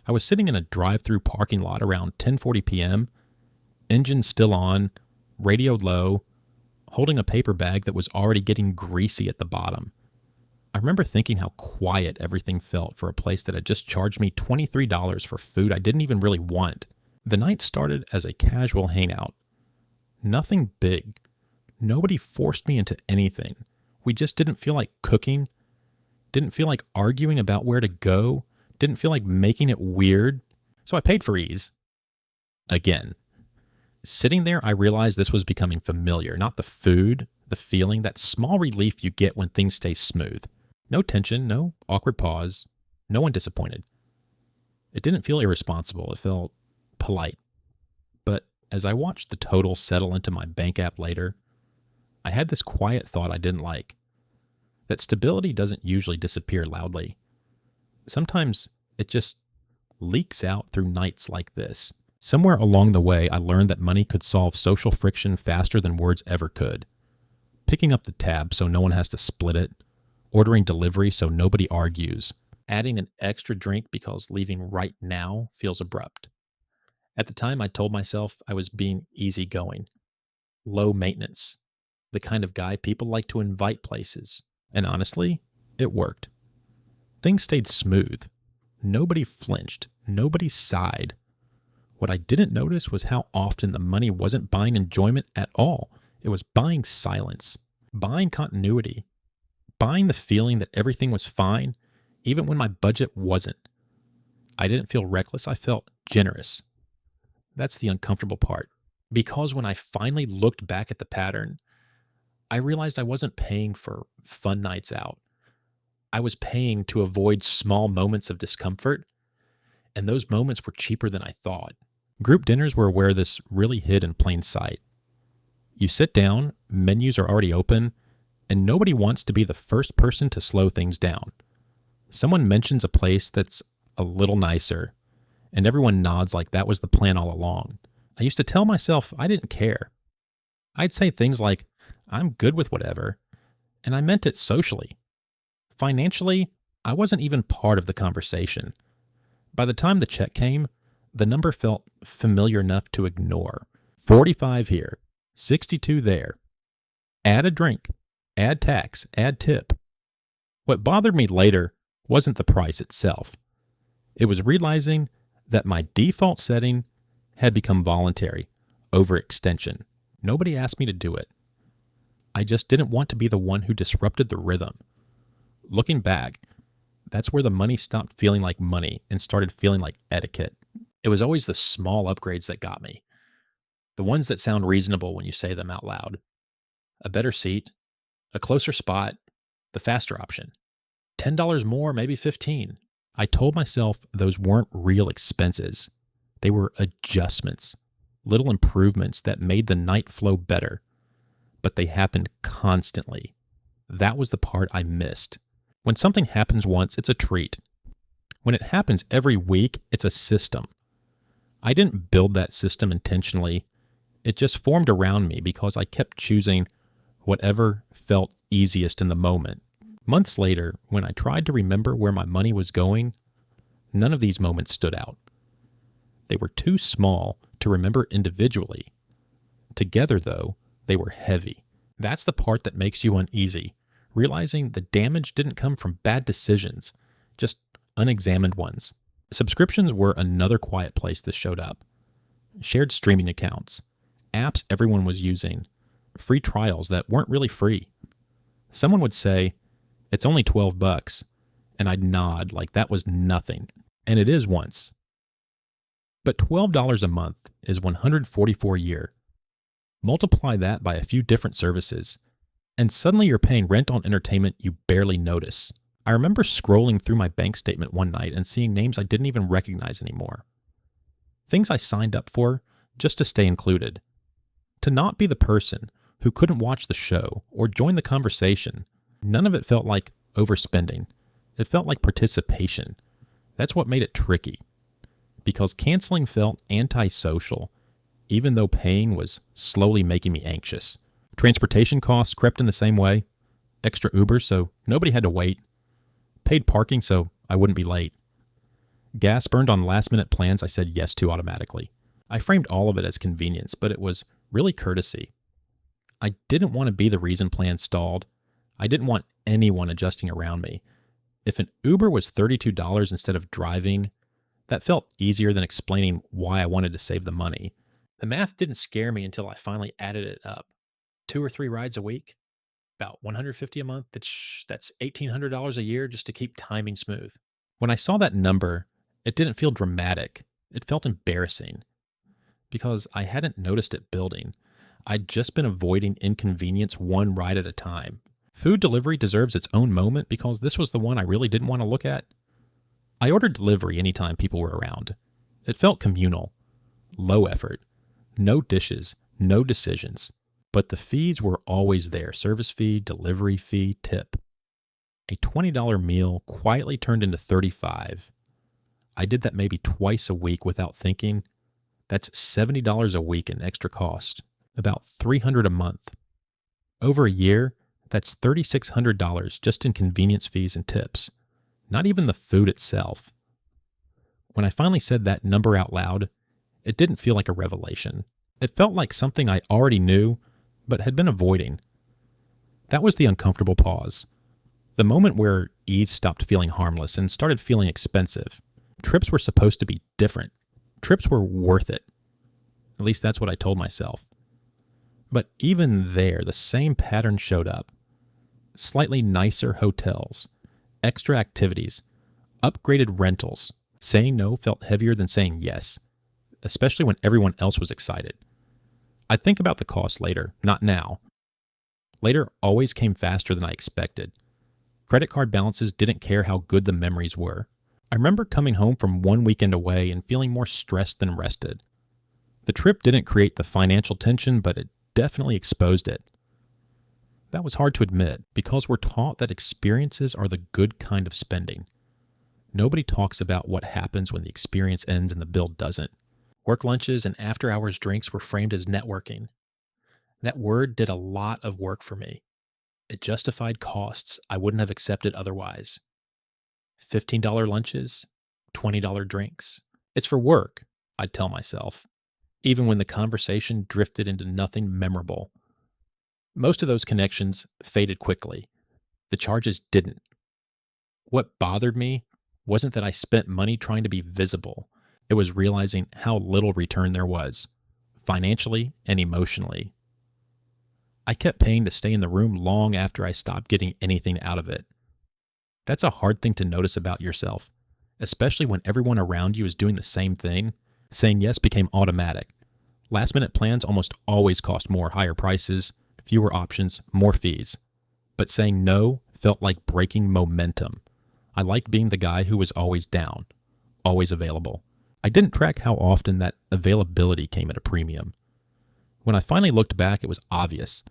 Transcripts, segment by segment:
I was sitting in a drive-thru parking lot around 10:40 p.m., engine still on, radio low, holding a paper bag that was already getting greasy at the bottom. I remember thinking how quiet everything felt for a place that had just charged me $23 for food I didn't even really want. The night started as a casual hangout. Nothing big. Nobody forced me into anything. We just didn't feel like cooking, didn't feel like arguing about where to go, didn't feel like making it weird, so I paid for ease. Again. Sitting there, I realized this was becoming familiar, not the food, the feeling, that small relief you get when things stay smooth. No tension, no awkward pause, no one disappointed. It didn't feel irresponsible, it felt polite. But as I watched the total settle into my bank app later, I had this quiet thought I didn't like. That stability doesn't usually disappear loudly. Sometimes it just leaks out through nights like this. Somewhere along the way, I learned that money could solve social friction faster than words ever could. Picking up the tab so no one has to split it, ordering delivery so nobody argues, adding an extra drink because leaving right now feels abrupt. At the time, I told myself I was being easygoing, low maintenance, the kind of guy people like to invite places. And honestly, it worked. Things stayed smooth. Nobody flinched. Nobody sighed. What I didn't notice was how often the money wasn't buying enjoyment at all. It was buying silence, buying continuity, buying the feeling that everything was fine, even when my budget wasn't. I didn't feel reckless. I felt generous. That's the uncomfortable part. Because when I finally looked back at the pattern, I realized I wasn't paying for fun nights out. I was paying to avoid small moments of discomfort, and those moments were cheaper than I thought. Group dinners were where this really hid in plain sight. You sit down, menus are already open, and nobody wants to be the first person to slow things down. Someone mentions a place that's a little nicer, and everyone nods like that was the plan all along. I used to tell myself I didn't care. I'd say things like, I'm good with whatever, and I meant it socially. Financially, I wasn't even part of the conversation. By the time the check came, the number felt familiar enough to ignore. 45 here, 62 there. Add a drink, add tax, add tip. What bothered me later wasn't the price itself. It was realizing that my default setting had become voluntary, overextension. Nobody asked me to do it. I just didn't want to be the one who disrupted the rhythm. Looking back, that's where the money stopped feeling like money and started feeling like etiquette. It was always the small upgrades that got me. The ones that sound reasonable when you say them out loud. A better seat, a closer spot, the faster option. $10 more, maybe $15. I told myself those weren't real expenses. They were adjustments, little improvements that made the night flow better. But they happened constantly. That was the part I missed. When something happens once, it's a treat. When it happens every week, it's a system. I didn't build that system intentionally. It just formed around me because I kept choosing whatever felt easiest in the moment. Months later, when I tried to remember where my money was going, none of these moments stood out. They were too small to remember individually. Together, though, they were heavy. That's the part that makes you uneasy, realizing the damage didn't come from bad decisions, just unexamined ones. Subscriptions were another quiet place this showed up. Shared streaming accounts, apps everyone was using, free trials that weren't really free. Someone would say, "It's only $12, and I'd nod like that was nothing, and it is once. But $12 a month is $144 a year. Multiply that by a few different services, and suddenly you're paying rent on entertainment you barely notice. I remember scrolling through my bank statement one night and seeing names I didn't even recognize anymore. Things I signed up for just to stay included. To not be the person who couldn't watch the show or join the conversation. None of it felt like overspending. It felt like participation. That's what made it tricky. Because canceling felt antisocial, even though paying was slowly making me anxious. Transportation costs crept in the same way. Extra Uber so nobody had to wait. Paid parking so I wouldn't be late. Gas burned on last-minute plans I said yes to automatically. I framed all of it as convenience, but it was really courtesy. I didn't want to be the reason plans stalled. I didn't want anyone adjusting around me. If an Uber was $32 instead of driving, that felt easier than explaining why I wanted to save the money. The math didn't scare me until I finally added it up. 2 or 3 rides a week, about $150 a month. That's $1,800 a year just to keep timing smooth. When I saw that number, it didn't feel dramatic. It felt embarrassing because I hadn't noticed it building. I'd just been avoiding inconvenience one ride at a time. Food delivery deserves its own moment because this was the one I really didn't want to look at. I ordered delivery anytime people were around. It felt communal, low effort, no dishes, no decisions. But the fees were always there. Service fee, delivery fee, tip. A $20 meal quietly turned into $35. I did that maybe twice a week without thinking. That's $70 a week in extra cost, about $300 a month. Over a year, that's $3,600 just in convenience fees and tips, not even the food itself. When I finally said that number out loud, it didn't feel like a revelation. It felt like something I already knew, but had been avoiding. That was the uncomfortable pause. The moment where ease stopped feeling harmless and started feeling expensive. Trips were supposed to be different. Trips were worth it. At least that's what I told myself. But even there, the same pattern showed up. Slightly nicer hotels, extra activities, upgraded rentals. Saying no felt heavier than saying yes, especially when everyone else was excited. I'd think about the cost later, not now. Later always came faster than I expected. Credit card balances didn't care how good the memories were. I remember coming home from one weekend away and feeling more stressed than rested. The trip didn't create the financial tension, but it definitely exposed it. That was hard to admit because we're taught that experiences are the good kind of spending. Nobody talks about what happens when the experience ends and the bill doesn't. Work lunches and after-hours drinks were framed as networking. That word did a lot of work for me. It justified costs I wouldn't have accepted otherwise. $15 lunches, $20 drinks. It's for work, I'd tell myself, even when the conversation drifted into nothing memorable. Most of those connections faded quickly. The charges didn't. What bothered me wasn't that I spent money trying to be visible. It was realizing how little return there was, financially and emotionally. I kept paying to stay in the room long after I stopped getting anything out of it. That's a hard thing to notice about yourself, especially when everyone around you is doing the same thing. Saying yes became automatic. Last-minute plans almost always cost more, higher prices, fewer options, more fees. But saying no felt like breaking momentum. I liked being the guy who was always down, always available. I didn't track how often that availability came at a premium. When I finally looked back, it was obvious.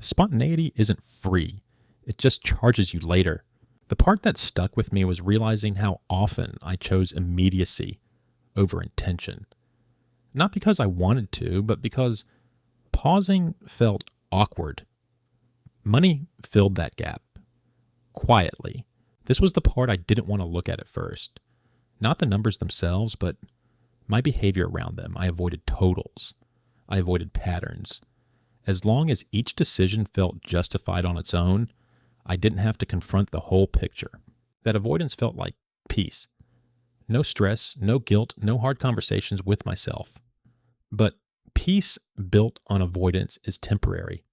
Spontaneity isn't free. It just charges you later. The part that stuck with me was realizing how often I chose immediacy over intention. Not because I wanted to, but because pausing felt awkward. Money filled that gap. Quietly. This was the part I didn't want to look at first. Not the numbers themselves, but my behavior around them. I avoided totals. I avoided patterns. As long as each decision felt justified on its own, I didn't have to confront the whole picture. That avoidance felt like peace. No stress, no guilt, no hard conversations with myself. But peace built on avoidance is temporary.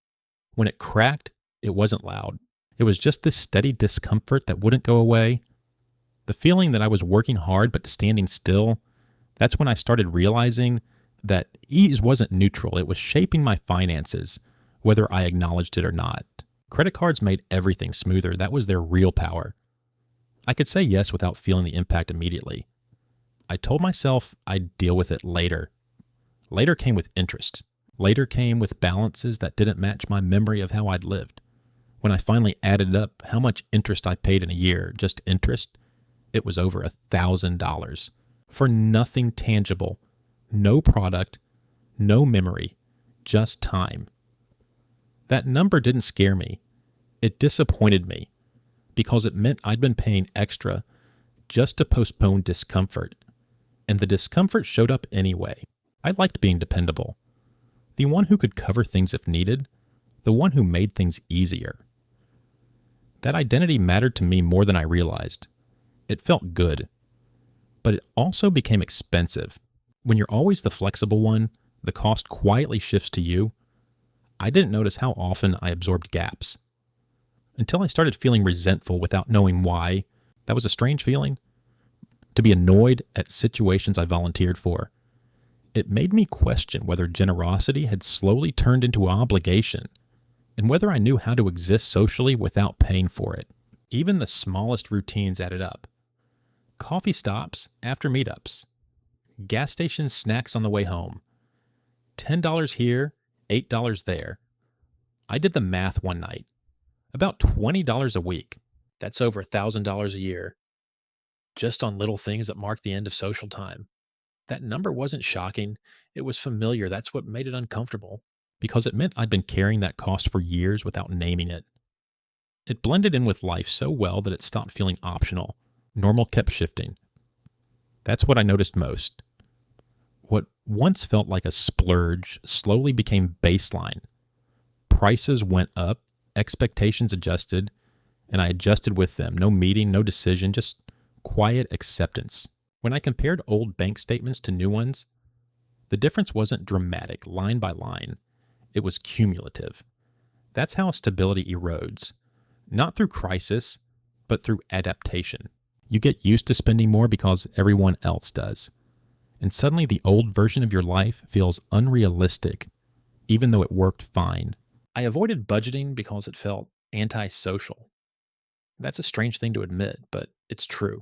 When it cracked, it wasn't loud. It was just this steady discomfort that wouldn't go away. The feeling that I was working hard but standing still, that's when I started realizing that ease wasn't neutral. It was shaping my finances, whether I acknowledged it or not. Credit cards made everything smoother. That was their real power. I could say yes without feeling the impact immediately. I told myself I'd deal with it later. Later came with interest. Later came with balances that didn't match my memory of how I'd lived. When I finally added up how much interest I paid in a year, just interest, it was over $1,000 for nothing tangible, no product, no memory, just time. That number didn't scare me. It disappointed me because it meant I'd been paying extra just to postpone discomfort And the discomfort showed up anyway. I liked being dependable. The one who could cover things if needed. The one who made things easier. That identity mattered to me more than I realized. It felt good. But it also became expensive. When you're always the flexible one, the cost quietly shifts to you. I didn't notice how often I absorbed gaps. Until I started feeling resentful without knowing why. That was a strange feeling. To be annoyed at situations I volunteered for. It made me question whether generosity had slowly turned into obligation, and whether I knew how to exist socially without paying for it. Even the smallest routines added up. Coffee stops after meetups. Gas station snacks on the way home. $10 here, $8 there. I did the math one night. About $20 a week. That's over $1,000 a year. Just on little things that mark the end of social time. That number wasn't shocking. It was familiar. That's what made it uncomfortable. Because it meant I'd been carrying that cost for years without naming it. It blended in with life so well that it stopped feeling optional. Normal kept shifting. That's what I noticed most. What once felt like a splurge slowly became baseline. Prices went up, expectations adjusted, and I adjusted with them. No meeting, no decision, just quiet acceptance. When I compared old bank statements to new ones, the difference wasn't dramatic, line by line. It was cumulative. That's how stability erodes. Not through crisis, but through adaptation. You get used to spending more because everyone else does. And suddenly the old version of your life feels unrealistic, even though it worked fine. I avoided budgeting because it felt antisocial. That's a strange thing to admit, but it's true.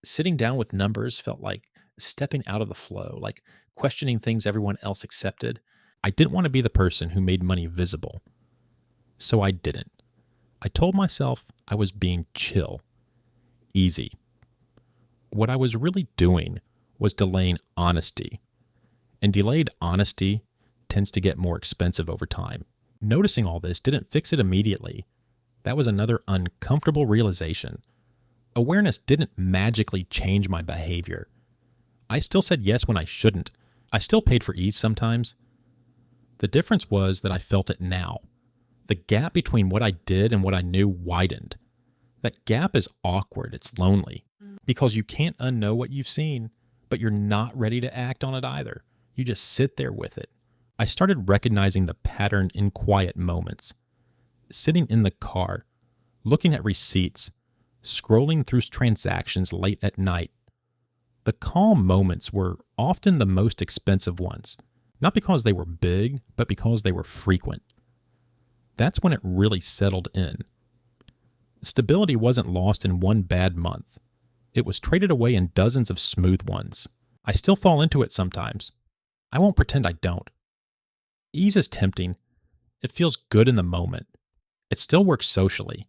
Sitting down with numbers felt like stepping out of the flow, like questioning things everyone else accepted. I didn't want to be the person who made money visible. So I didn't. I told myself I was being chill, easy. What I was really doing was delaying honesty. And delayed honesty tends to get more expensive over time. Noticing all this didn't fix it immediately. That was another uncomfortable realization. Awareness didn't magically change my behavior. I still said yes when I shouldn't. I still paid for ease sometimes. The difference was that I felt it now. The gap between what I did and what I knew widened. That gap is awkward. It's lonely. Because you can't unknow what you've seen, but you're not ready to act on it either. You just sit there with it. I started recognizing the pattern in quiet moments. Sitting in the car, looking at receipts, scrolling through transactions late at night. The calm moments were often the most expensive ones, not because they were big, but because they were frequent. That's when it really settled in. Stability wasn't lost in one bad month. It was traded away in dozens of smooth ones. I still fall into it sometimes. I won't pretend I don't. Ease is tempting. It feels good in the moment. It still works socially.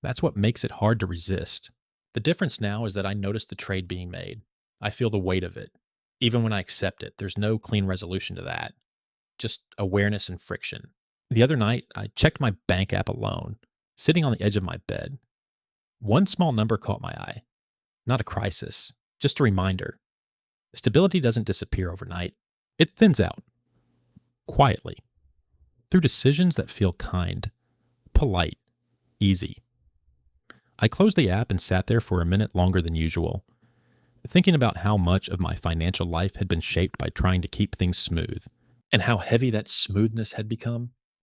That's what makes it hard to resist. The difference now is that I notice the trade being made. I feel the weight of it. Even when I accept it, there's no clean resolution to that. Just awareness and friction. The other night, I checked my bank app alone, sitting on the edge of my bed. One small number caught my eye. Not a crisis, just a reminder. Stability doesn't disappear overnight. It thins out. Quietly. Through decisions that feel kind, polite, easy. I closed the app and sat there for a minute longer than usual, thinking about how much of my financial life had been shaped by trying to keep things smooth, and how heavy that smoothness had become.